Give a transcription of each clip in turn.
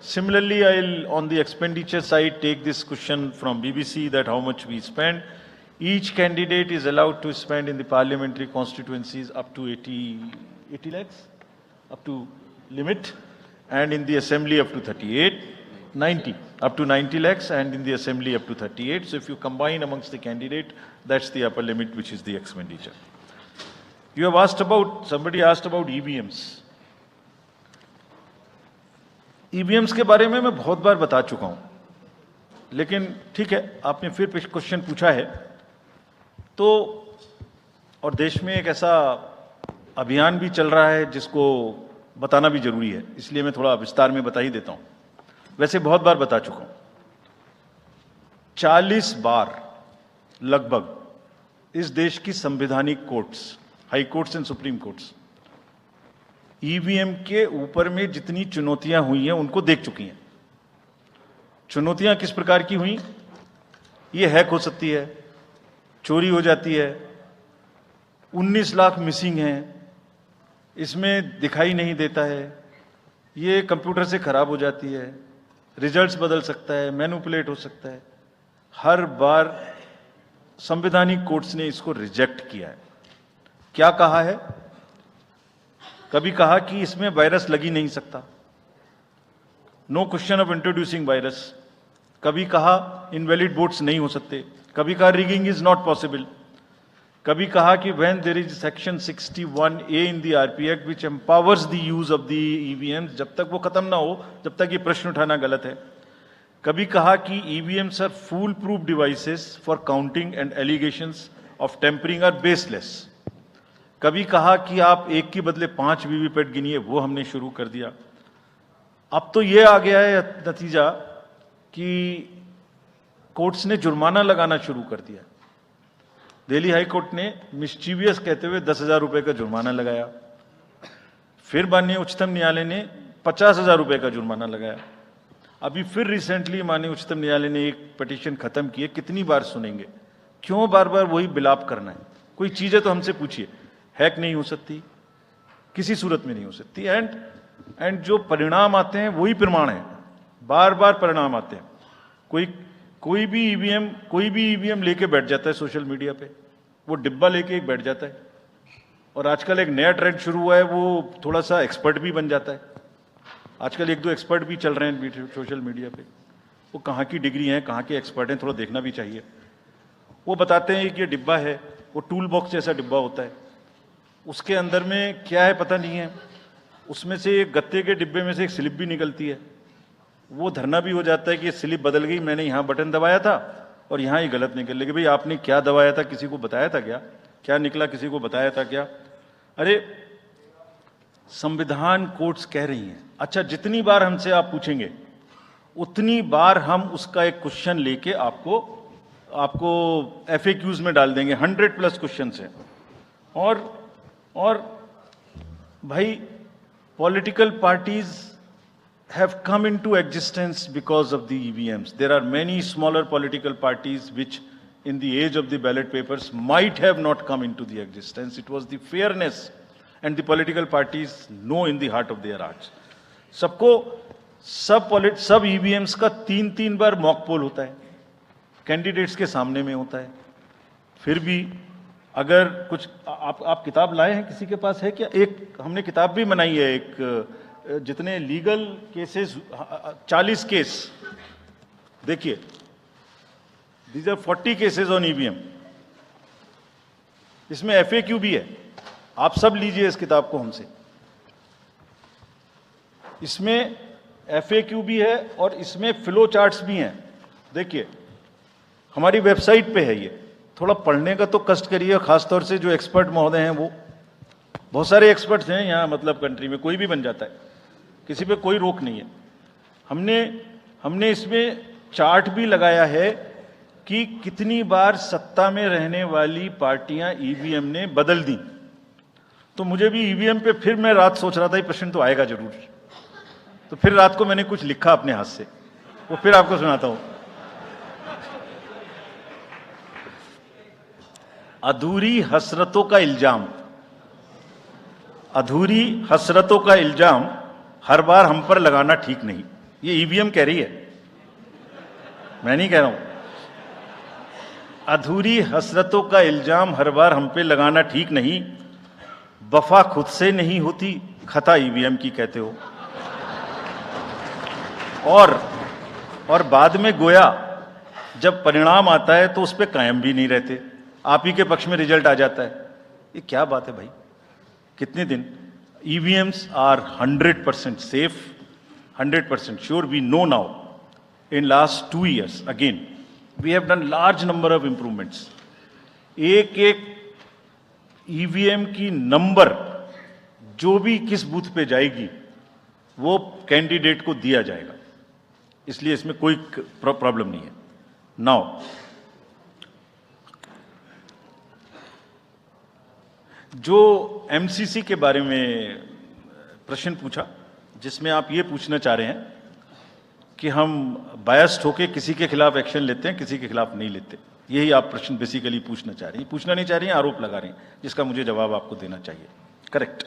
Similarly, I'll on the expenditure side take this question from BBC that how much we spend. Each candidate is allowed to spend in the parliamentary constituencies up to 80 lakhs, up to limit, and in the assembly up to 90, up to 90 lakhs, and in the assembly up to 38. So if you combine amongst the candidate, that's the upper limit, which is the expenditure. You have asked about, somebody asked about EVMs. EVMs के बारे में मैं बहुत बार बता चुका हूं, लेकिन ठीक है, आपने फिर क्वेश्चन पूछा है तो, और देश में एक ऐसा अभियान भी चल रहा है जिसको बताना भी जरूरी है, इसलिए मैं थोड़ा विस्तार में बता ही देता हूं। वैसे बहुत बार बता चुका हूं, 40 बार लगभग इस देश की संवैधानिक courts, high courts and supreme courts EVM के ऊपर में जितनी चुनौतियां हुई हैं उनको देख चुकी हैं। चुनौतियां किस प्रकार की हुई? ये हैक हो सकती है, चोरी हो जाती है, 19 लाख मिसिंग हैं, इसमें दिखाई नहीं देता है, ये कंप्यूटर से खराब हो जाती है, रिजल्ट्स बदल सकता है, मैनिपुलेट हो सकता है। हर बार संवैधानिक कोर्ट्स ने इसको रिजेक्ट किया है। क्या कहा है? कभी कहा कि इसमें वायरस लग ही नहीं सकता, no question of introducing virus. कभी कहा इनवैलिड वोट्स नहीं हो सकते, कभी कहा रिगिंग इज नॉट पॉसिबल, कभी कहा कि when there is section 61A in the RP act which empowers the use of the EVMs, जब तक वो खत्म ना हो जब तक ये प्रश्न उठाना गलत है। कभी कहा कि EVMs are foolproof devices for counting and allegations of tampering are baseless. कभी कहा कि आप एक के बदले 5 वीवीपैट गिनिए, वो हमने शुरू कर दिया। अब तो ये आ गया है नतीजा कि कोर्ट्स ने जुर्माना लगाना शुरू कर दिया। दिल्ली हाई कोर्ट ने मिस्चीवियस कहते हुए 10,000 रुपए का जुर्माना लगाया, फिर माननीय उच्चतम न्यायालय ने 50,000 रुपए का जुर्माना लगाया। अभी फिर रिसेंटली माननीय उच्चतम न्यायालय ने एक पिटीशन खत्म की है। कितनी बार सुनेंगे? क्यों बार बार वही बिलाप करना है? कोई चीजें तो हमसे पूछिए। हैक नहीं हो सकती, किसी सूरत में नहीं हो सकती, एंड जो परिणाम आते हैं वही प्रमाण है, बार बार परिणाम आते हैं। कोई भी ईवीएम लेके बैठ जाता है सोशल मीडिया पे, वो डिब्बा लेके एक बैठ जाता है, और आजकल एक नया ट्रेंड शुरू हुआ है, वो थोड़ा सा एक्सपर्ट भी बन जाता है। आजकल 1-2 एक्सपर्ट भी चल रहे हैं सोशल मीडिया पे, वो कहाँ की डिग्री हैं, कहाँ के एक्सपर्ट हैं, थोड़ा देखना भी चाहिए। वो बताते हैं कि ये डिब्बा है, वो टूल बॉक्स जैसा डिब्बा होता है, उसके अंदर में क्या है पता नहीं है, उसमें से एक गत्ते के डिब्बे में से एक स्लिप भी निकलती है। वो धरना भी हो जाता है कि ये स्लिप बदल गई, मैंने यहाँ बटन दबाया था और यहाँ ही गलत निकल गई। भाई आपने क्या दबाया था, किसी को बताया था क्या? क्या निकला, किसी को बताया था क्या? अरे संविधान कोर्ट्स कह रही हैं। अच्छा, जितनी बार हमसे आप पूछेंगे उतनी बार हम उसका एक क्वेश्चन लेके आपको FAQs में डाल देंगे। 100+ क्वेश्चन है। और भाई, political parties have come into existence because of the EVMs. There are many smaller political parties which in the age of the ballot papers might have not come into the existence. It was the fairness, and the political parties know in the heart of their hearts. सब EVMs का 3-3 बार mock poll होता है, candidates के सामने में होता है। फिर भी अगर कुछ आप किताब लाए हैं, किसी के पास है क्या? एक हमने किताब भी बनाई है, एक जितने लीगल केसेस, 40 केस, देखिए, these are 40 cases on EVM. इसमें FAQ भी है, आप सब लीजिए इस किताब को हमसे। इसमें FAQ भी है और इसमें फ्लो चार्ट्स भी हैं। देखिए, हमारी वेबसाइट पे है ये, थोड़ा पढ़ने का तो कष्ट करिए, खासतौर से जो एक्सपर्ट महोदय हैं। वो बहुत सारे एक्सपर्ट्स हैं यहाँ, मतलब कंट्री में कोई भी बन जाता है, किसी पे कोई रोक नहीं है। हमने इसमें चार्ट भी लगाया है कि कितनी बार सत्ता में रहने वाली पार्टियां ईवीएम ने बदल दी। तो मुझे भी ईवीएम पे फिर मैं रात सोच रहा था ये प्रश्न तो आएगा जरूर, तो फिर रात को मैंने कुछ लिखा अपने हाथ से, वो फिर आपको सुनाता हूं। अधूरी हसरतों का इल्जाम, अधूरी हसरतों का इल्जाम हर बार हम पर लगाना ठीक नहीं। ये ईवीएम कह रही है, मैं नहीं कह रहा हूं। अधूरी हसरतों का इल्जाम हर बार हम पे लगाना ठीक नहीं, वफा खुद से नहीं होती, खता ईवीएम की कहते हो। और बाद में गोया जब परिणाम आता है तो उस पर कायम भी नहीं रहते, आप ही के पक्ष में रिजल्ट आ जाता है। ये क्या बात है भाई, कितने दिन? EVMs are 100% safe, 100% sure. We know now in last 2 years again we have done large number of improvements. एक ईवीएम की नंबर जो भी किस बूथ पे जाएगी वो कैंडिडेट को दिया जाएगा, इसलिए इसमें कोई प्रॉब्लम नहीं है। नाउ जो एमसीसी के बारे में प्रश्न पूछा, जिसमें आप ये पूछना चाह रहे हैं कि हम बायस्ड होके किसी के खिलाफ एक्शन लेते हैं, किसी के खिलाफ नहीं लेते, यही आप प्रश्न बेसिकली पूछना चाह रही हैं। पूछना नहीं चाह रही हैं, आरोप लगा रही हैं, जिसका मुझे जवाब आपको देना चाहिए। Correct,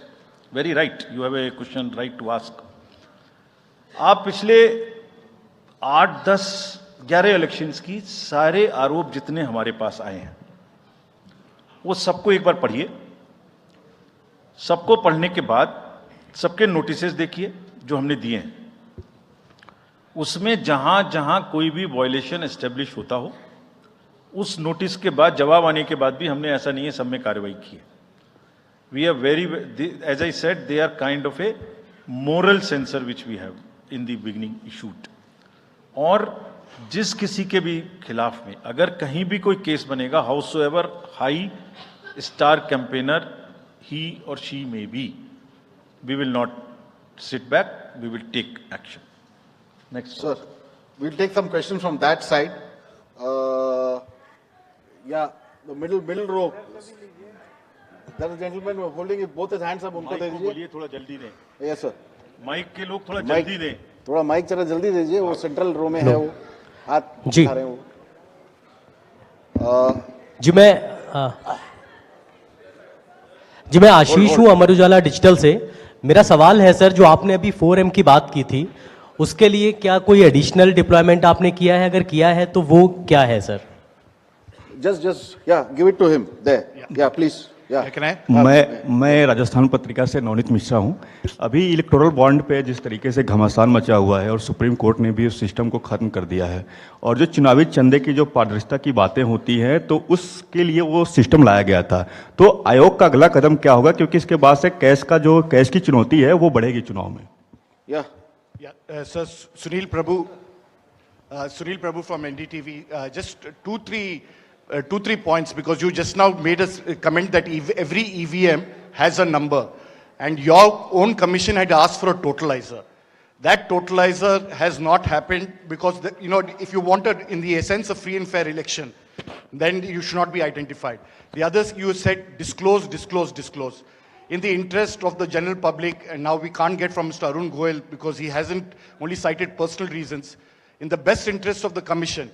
very right, you have a question right to ask. आप पिछले 8, 10, 11 इलेक्शंस की सारे आरोप जितने हमारे पास आए हैं वो सबको एक बार पढ़िए। सबको पढ़ने के बाद सबके नोटिसेस देखिए जो हमने दिए हैं, उसमें जहां जहां कोई भी वायलेशन एस्टेब्लिश होता हो उस नोटिस के बाद, जवाब आने के बाद भी हमने ऐसा नहीं है सब में कार्रवाई की है। We are very, as I said, they are kind of a moral censure which we have in the beginning issued. और जिस किसी के भी खिलाफ में अगर कहीं भी कोई केस बनेगा, howsoever high star campaigner he और she may be, we will not sit back, we will take action. Next. Sir, we'll take some questions from that side. Yeah, the middle row. There is a gentleman holding both his hands up. उनको दे दीजिए। बोलिए थोड़ा जल्दी दें। Yes sir. Mic के लोग थोड़ा जल्दी दें। थोड़ा माइक जरा जल्दी दीजिए, वो सेंट्रल रो में है, वो हाथ जी उठा रहे हैं वो। जी मैं आशीष हूँ, अमर उजाला डिजिटल से। मेरा सवाल है सर, जो आपने अभी 4M की बात की थी, उसके लिए क्या कोई एडिशनल डिप्लॉयमेंट आपने किया है? अगर किया है तो वो क्या है sir? Just yeah, give it to him there. Yeah, please. Yeah. मैं राजस्थान पत्रिका से नवनीत मिश्रा हूं। अभी इलेक्टोरल बॉन्ड पे जिस तरीके से घमासान मचा हुआ है और सुप्रीम कोर्ट ने भी उस सिस्टम को खत्म कर दिया है, और जो चुनावी चंदे की जो पारदर्शिता की बातें होती हैं, तो उसके लिए वो सिस्टम लाया गया था। तो आयोग का अगला कदम क्या होगा, क्योंकि इसके बाद से कैश की चुनौती है वो बढ़ेगी चुनाव में। Sir, Sunil Prabhu from NDTV. Just two, three points, because you just now made a comment that every EVM has a number, and your own commission had asked for a totalizer. That totalizer has not happened because, if you wanted in the essence of free and fair election, then you should not be identified. The others, you said disclose. In the interest of the general public, and now we can't get from Mr. Arun Goel because he hasn't only cited personal reasons. In the best interest of the commission,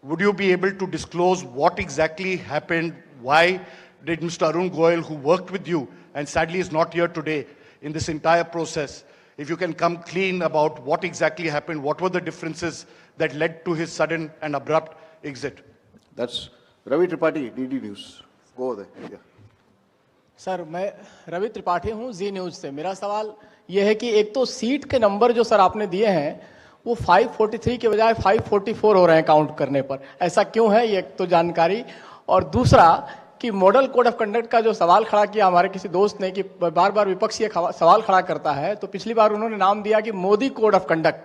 would you be able to disclose what exactly happened? Why did Mr. Arun Goel, who worked with you and sadly is not here today in this entire process, if you can come clean about what exactly happened, what were the differences that led to his sudden and abrupt exit? That's Ravi Tripathi, DD News. Go there. Yeah. Sir, मैं रवि त्रिपाठी हूँ, जी news से। मेरा सवाल यह है कि एक तो सीट के नंबर जो सर आपने दिए हैं वो 543 के बजाय 544 हो रहे हैं काउंट करने पर, ऐसा क्यों है? ये एक तो जानकारी। और दूसरा कि मॉडल कोड ऑफ कंडक्ट का जो सवाल खड़ा किया हमारे किसी दोस्त ने कि बार बार विपक्ष ये सवाल खड़ा करता है, तो पिछली बार उन्होंने नाम दिया कि मोदी कोड ऑफ कंडक्ट,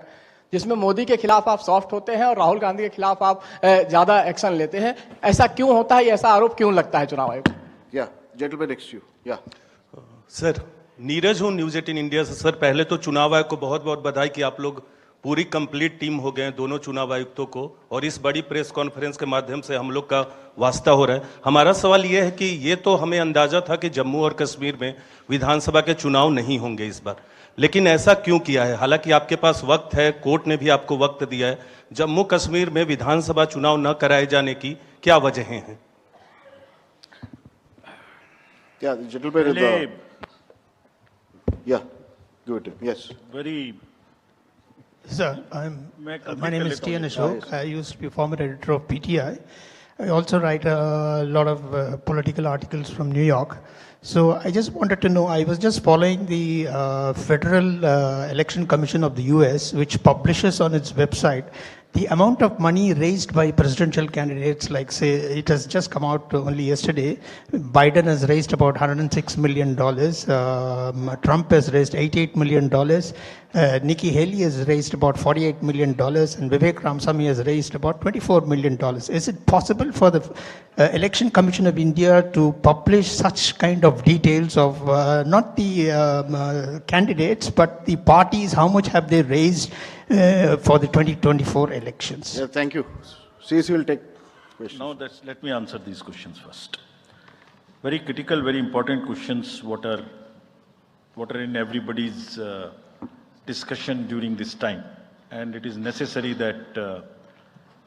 जिसमें मोदी के खिलाफ आप सॉफ्ट होते हैं और राहुल गांधी के खिलाफ आप ज़्यादा एक्शन लेते हैं। ऐसा क्यों होता है? ऐसा आरोप क्यों लगता है चुनाव आयोग? Gentleman next to you. Yeah. Sir, Neeraj हूँ, न्यूज़ 18 इंडिया से। सर, पहले तो चुनाव आयोग को बहुत बहुत बधाई कि आप लोग पूरी कंप्लीट टीम हो गए हैं, दोनों चुनाव आयुक्तों को, और इस बड़ी प्रेस कॉन्फ्रेंस के माध्यम से हम लोग का वास्ता हो रहा है। हमारा सवाल ये है कि ये तो हमें अंदाजा था कि जम्मू और कश्मीर में विधानसभा के चुनाव नहीं होंगे इस बार, लेकिन ऐसा क्यों किया है? हालांकि आपके पास वक्त है, कोर्ट ने भी आपको वक्त दिया है। जम्मू कश्मीर में विधानसभा चुनाव न कराए जाने की क्या वजहें हैं? Yeah, the gentleman with the... Yeah, go ahead. Yes. Very Sir, मैं complete my name कर is लेता हूँ। T.N. Ashok. I used to be former editor of PTI. I also write a lot of political articles from New York. So I just wanted to know, I was just following the Federal Election Commission of the US, which publishes on its website the amount of money raised by presidential candidates, like say, it has just come out only yesterday. Biden has raised about $106 million. Trump has raised $88 million. Nikki Haley has raised about $48 million. And Vivek Ramaswamy has raised about $24 million. Is it possible for the Election Commission of India to publish such kind of details of not the candidates, but the parties, how much have they raised for the 2024 elections? Yeah, thank you. CC will take questions. Now let me answer these questions first. Very critical, very important questions. What are in everybody's discussion during this time, and it is necessary that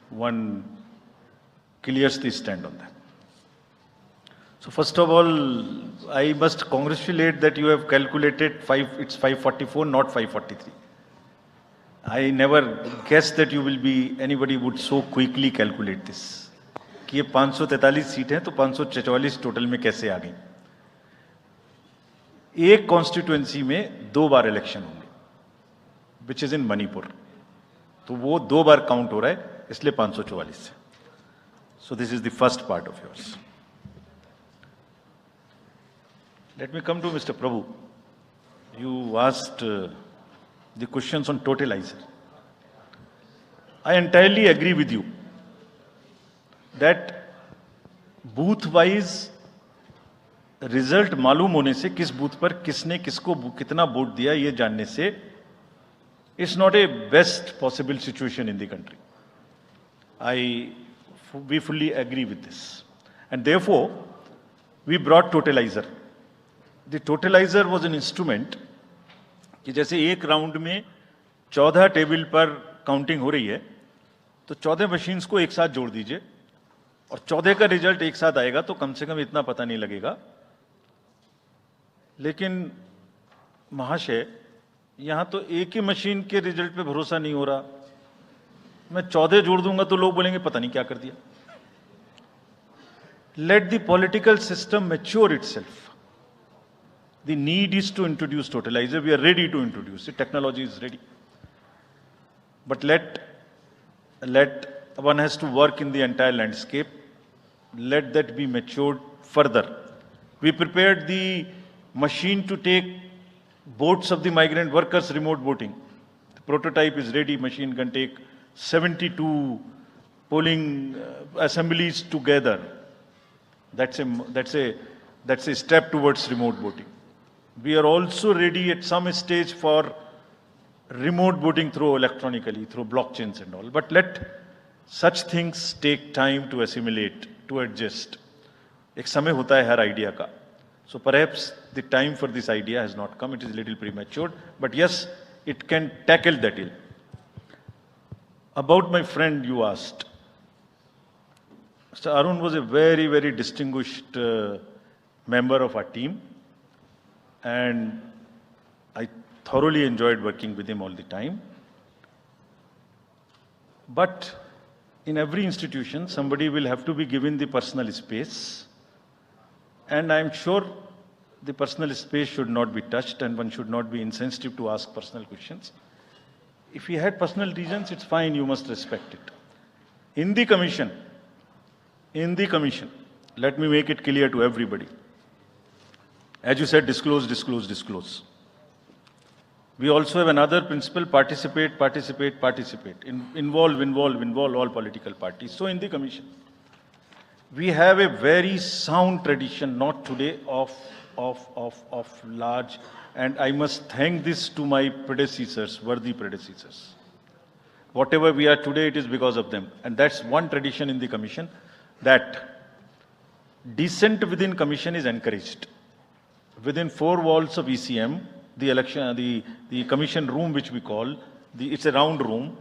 one clears the stand on that. So first of all, I must congratulate that you have calculated it's 544, not 543. I never guessed that anybody would so quickly calculate this. कि ये 543 seat हैं तो 544 total में कैसे आ गई? एक constituency में 2 बार election होंगे, विच इज इन मणिपुर, तो वो 2 बार काउंट हो रहा है, इसलिए 544 से. So this is the first part of yours. Let me come to Mr. Prabhu. You asked the questions on totalizer. I entirely agree with you that booth-wise result मालूम होने से किस बूथ पर किसने किसको कितना वोट दिया ये जानने से it's not a best possible situation in the country. We fully agree with this, and therefore we brought totalizer. The totalizer was an instrument कि जैसे एक राउंड में 14 टेबल पर काउंटिंग हो रही है तो 14 मशीन्स को एक साथ जोड़ दीजिए और 14 का रिजल्ट एक साथ आएगा तो कम से कम इतना पता नहीं लगेगा. लेकिन महाशय यहां तो एक ही मशीन के रिजल्ट पे भरोसा नहीं हो रहा, मैं 14 जोड़ दूंगा तो लोग बोलेंगे पता नहीं क्या कर दिया. Let the political system mature itself. The need is to introduce totalizer. We are ready to introduce it. Technology is ready. But let one has to work in the entire landscape. Let that be matured further. We prepared the machine to take votes of the migrant workers remote voting. The prototype is ready. Machine can take 72 polling assemblies together. That's a step towards remote voting. We are also ready at some stage for remote voting through electronically, through blockchains and all. But let such things take time to assimilate, to adjust. एक समय होता है हर idea का. So perhaps the time for this idea has not come. It is a little premature. But yes, it can tackle that ill. About my friend you asked. Mr. Arun was a very, very distinguished member of our team. And I thoroughly enjoyed working with him all the time. But in every institution, somebody will have to be given the personal space. And I'm sure the personal space should not be touched and one should not be insensitive to ask personal questions. If he had personal reasons, it's fine, you must respect it. In the commission, let me make it clear to everybody. As you said, disclose, disclose, disclose. We also have another principle, participate. Involve all political parties. So in the commission, we have a very sound tradition, not today, of large, and I must thank this to my predecessors, worthy predecessors. Whatever we are today, it is because of them. And that's one tradition in the commission, that dissent within commission is encouraged. Within 4 walls of ECM, the commission room, which we call, it's a round room,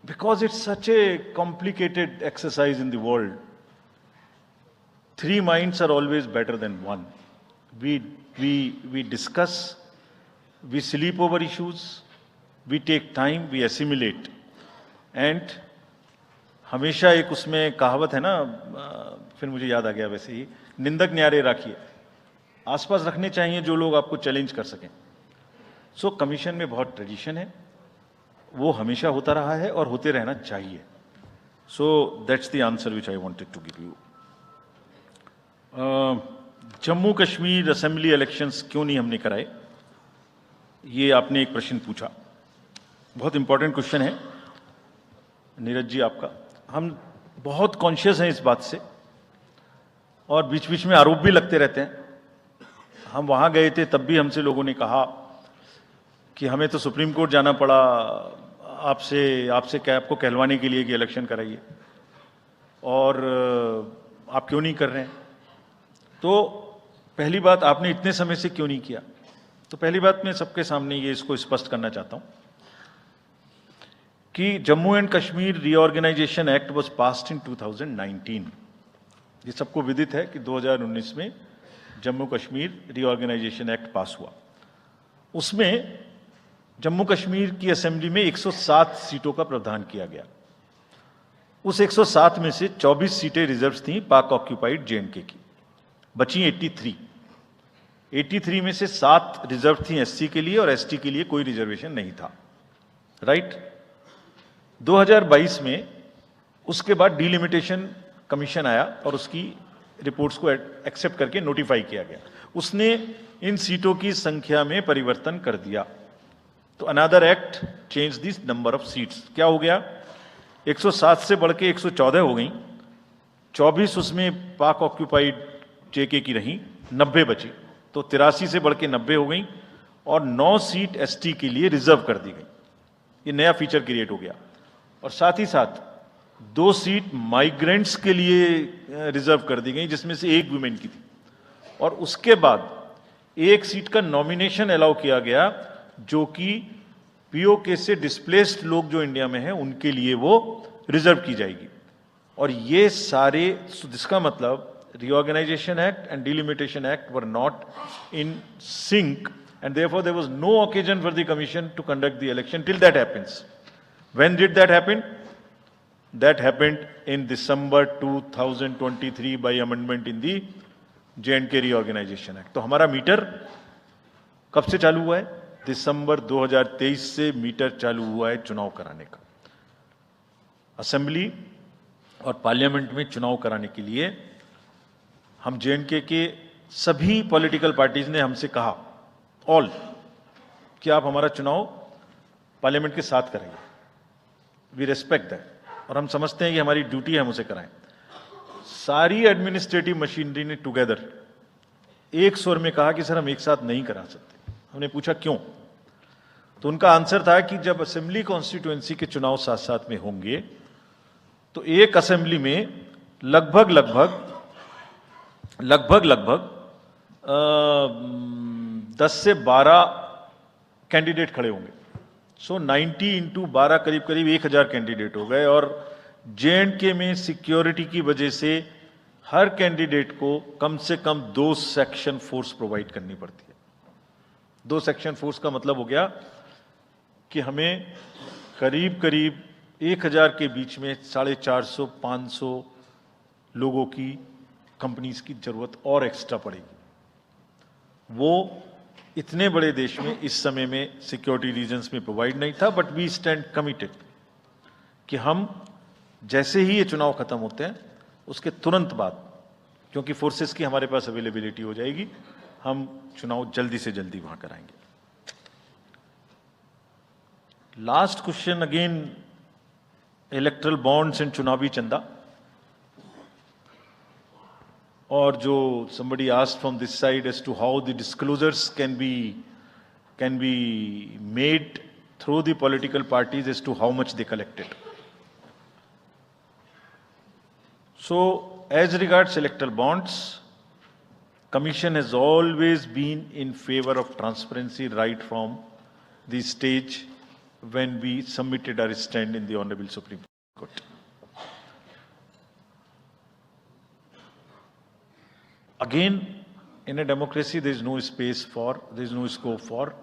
because it's such a complicated exercise in the world, 3 minds are always better than 1. We discuss we sleep over issues, we take time, we assimilate, and हमेशा एक उसमें कहावत है ना, फिर मुझे याद आ गया वैसे ही, निंदक न्यारे राखिए, आसपास रखने चाहिए जो लोग आपको चैलेंज कर सकें। सो कमीशन में बहुत ट्रेडिशन है, वो हमेशा होता रहा है और होते रहना चाहिए। So that's the answer which I wanted to give you. Jammu Kashmir assembly elections क्यों नहीं हमने कराए, ये आपने एक प्रश्न पूछा, बहुत इंपॉर्टेंट क्वेश्चन है नीरज जी आपका। हम बहुत कॉन्शियस हैं इस बात से और बीच बीच में आरोप भी लगते रहते हैं। हम वहां गए थे तब भी हमसे लोगों ने कहा कि हमें तो सुप्रीम कोर्ट जाना पड़ा आपसे क्या आपको कहलवाने के लिए कि इलेक्शन कराइए, और आप क्यों नहीं कर रहे हैं। तो पहली बात, आपने इतने समय से क्यों नहीं किया। तो पहली बात मैं सबके सामने ये इसको स्पष्ट करना चाहता हूं कि Jammu and Kashmir reorganisation act was passed in 2019। ये सबको विदित है कि 2019 में Jammu Kashmir reorganisation act pass हुआ। उसमें जम्मू कश्मीर की असेंबली में 107 सीटों का प्रावधान किया गया। उस 107 में से 24 सीटें रिजर्व थीं पाक ऑक्यूपाइड जेएंडके की, बची 83। 83 में से 7 रिजर्व थी एससी के लिए और एसटी के लिए कोई रिजर्वेशन नहीं था, राइट। 2022 में उसके बाद डिलिमिटेशन कमीशन आया और उसकी रिपोर्ट्स को एक्सेप्ट करके नोटिफाई किया गया। उसने इन सीटों की संख्या में परिवर्तन कर दिया। तो another act change this number of seats. क्या हो गया, 107 से बढ़ के 114 हो गई, 24 उसमें पाक ऑक्यूपाइड जेके की रही, 90 बची, तो 83 से बढ़ के 90 हो गई और 9 सीट एसटी के लिए रिजर्व कर दी गई। ये नया फीचर क्रिएट हो गया। और साथ ही साथ 2 सीट माइग्रेंट्स के लिए रिजर्व कर दी गई, जिसमें से 1 वुमेन की थी। और उसके बाद 1 सीट का नॉमिनेशन अलाउ किया गया, जो कि पीओके से डिस्प्लेस्ड लोग जो इंडिया में हैं उनके लिए वो रिजर्व की जाएगी। और ये सारे, जिसका मतलब Reorganization Act and Delimitation Act were not in sync, and therefore there was no occasion for the commission to conduct the election till that happens. When did that happen? That happened in December 2023 by amendment in the J&K Reorganization Act. तो हमारा metre कब से चालू हुआ है? दिसंबर 2023 से metre चालू हुआ है चुनाव कराने का। असेंबली और पार्लियामेंट में चुनाव कराने के लिए हम जेएंडके के सभी पॉलिटिकल पार्टीज ने हमसे कहा, ऑल, कि आप हमारा चुनाव पार्लियामेंट के साथ कराइए। वी रेस्पेक्ट दैट, और हम समझते हैं कि हमारी ड्यूटी है हम उसे कराएं। सारी एडमिनिस्ट्रेटिव मशीनरी ने टुगेदर एक स्वर में कहा कि सर हम एक साथ नहीं करा सकते। हमने पूछा क्यों, तो उनका आंसर था कि जब असेंबली कॉन्स्टिट्यूएंसी के चुनाव साथ साथ में होंगे तो एक असेंबली में लगभग 10 से 12 कैंडिडेट खड़े होंगे। सो 90 इंटू 12 करीब 1000 कैंडिडेट हो गए। और जेएंडके में सिक्योरिटी की वजह से हर कैंडिडेट को कम से कम 2 सेक्शन फोर्स प्रोवाइड करनी पड़ती है। 2 सेक्शन फोर्स का मतलब हो गया कि हमें करीब 1000 के बीच में 450-500 लोगों की कंपनीज की जरूरत और एक्स्ट्रा पड़ेगी। वो इतने बड़े देश में इस समय में सिक्योरिटी रीजंस में प्रोवाइड नहीं था। बट वी स्टैंड कमिटेड कि हम जैसे ही ये चुनाव खत्म होते हैं उसके तुरंत बाद, क्योंकि फोर्सेस की हमारे पास अवेलेबिलिटी हो जाएगी, हम चुनाव जल्दी से जल्दी वहां कराएंगे। Last question again, erectile bonds and चुनावी चंदा। और जो somebody asked from this side as to how the disclosures can be made through the political parties as to how much they collected. So as regards electoral bonds, Commission has always been in favor of transparency right from the stage when we submitted our stand in the Honorable Supreme Court. Again, in a democracy, there is no scope for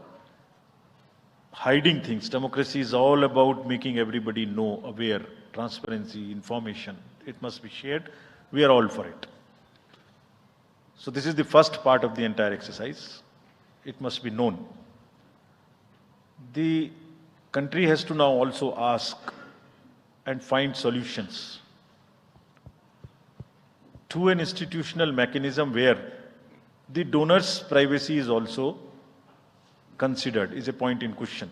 hiding things. Democracy is all about making everybody know, aware, transparency, information. It must be shared. We are all for it. So this is the first part of the entire exercise. It must be known. The country has to now also ask and find solutions to an institutional mechanism where the donor's privacy is also considered, is a point in question.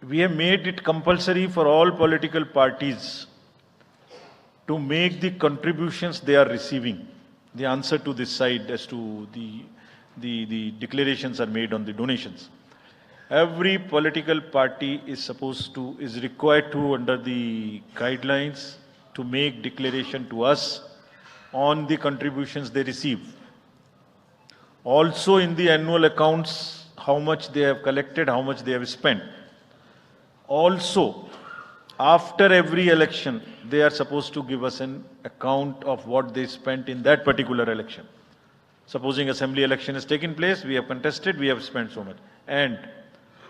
We have made it compulsory for all political parties to make the contributions they are receiving. The answer to this side as to the declarations are made on the donations. Every political party is required to, under the guidelines, to make declaration to us on the contributions they receive. Also in the annual accounts, how much they have collected, how much they have spent. Also, after every election, they are supposed to give us an account of what they spent in that particular election. Supposing assembly election has taken place, we have contested, we have spent so much. And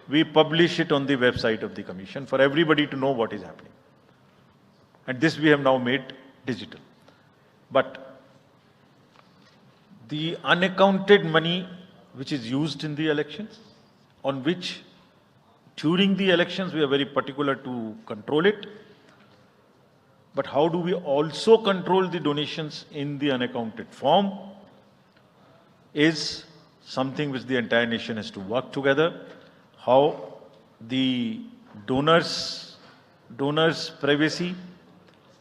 we publish it on the website of the commission for everybody to know what is happening. And this we have now made digital. But the unaccounted money which is used in the elections, on which during the elections we are very particular to control it. But how do we also control the donations in the unaccounted form is something which the entire nation has to work together. How the donor's privacy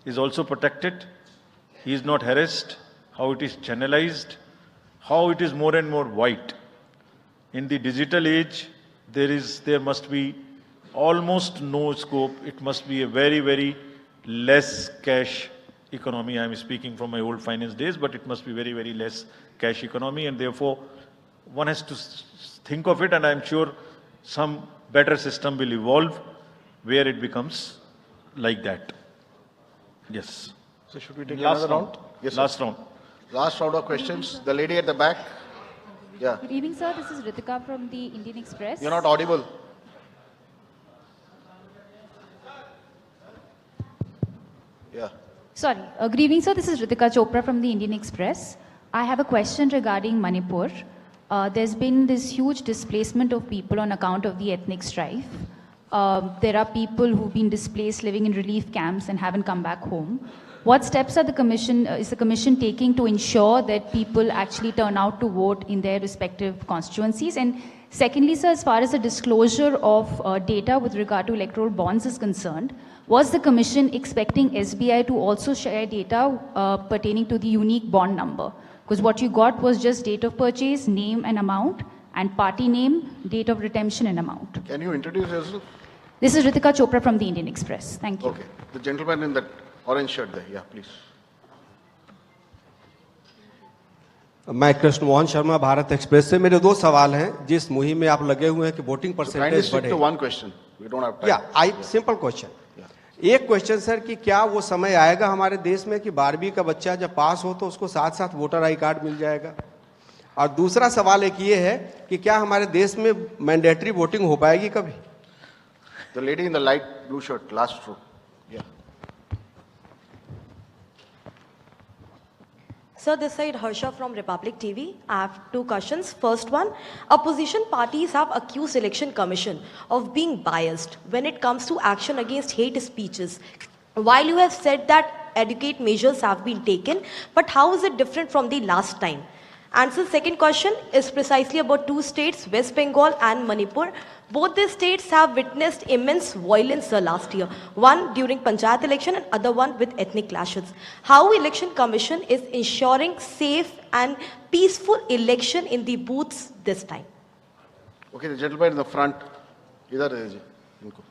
is also protected. He is not harassed. How it is channelized. How it is more and more white. In the digital age, there must be almost no scope. It must be a very, very less cash economy. I am speaking from my old finance days, but it must be very, very less cash economy, and therefore one has to think of it, and I am sure some better system will evolve where it becomes like that. Yes. So should we take Last another round? round? Yes, sir. Last round. Last round of questions. The lady at the back. Yeah. Good evening, sir. This is Ritika from the Indian Express. You're not audible. Yeah. Sorry. Good evening, sir. This is Ritika Chopra from the Indian Express. I have a question regarding Manipur. There's been this huge displacement of people on account of the ethnic strife. There are people who've been displaced living in relief camps and haven't come back home. What steps are is the commission taking to ensure that people actually turn out to vote in their respective constituencies? And secondly, sir, as far as the disclosure of data with regard to electoral bonds is concerned, was the commission expecting SBI to also share data pertaining to the unique bond number? Because what you got was just date of purchase, name and amount, and party name, date of redemption and amount. Can you introduce yourself? This is Ritika Chopra from the Indian Express. Thank you. Okay. The gentleman in that orange shirt there. Yeah, please. मैं Krishna Mohan Sharma Bharat express से मेरे दो सवाल हैं जिस मुहिम में आप लगे हुए हैं कि voting So kindly percentage stick बढ़े to one question. We don't have time. या सिंपल क्वेश्चन एक क्वेश्चन सर कि क्या वो समय आएगा हमारे देश में कि 12वीं का बच्चा जब पास हो तो उसको साथ साथ वोटर आई कार्ड मिल जाएगा और दूसरा सवाल एक ये है कि क्या हमारे देश में मैंडेटरी वोटिंग हो पाएगी कभी The lady in the light blue shirt, last row. Yeah. Sir, this side Harsha from Republic TV. I have two questions. First one, opposition parties have accused Election Commission of being biased when it comes to action against hate speeches. While you have said that adequate measures have been taken, but how is it different from the last time? And so second question is precisely about two states, West Bengal and Manipur. Both these states have witnessed immense violence last year. One during Panchayat election and other one with ethnic clashes. How Election Commission is ensuring safe and peaceful election in the booths this time? Okay, the gentleman in the front. Idhar hai ji, inko.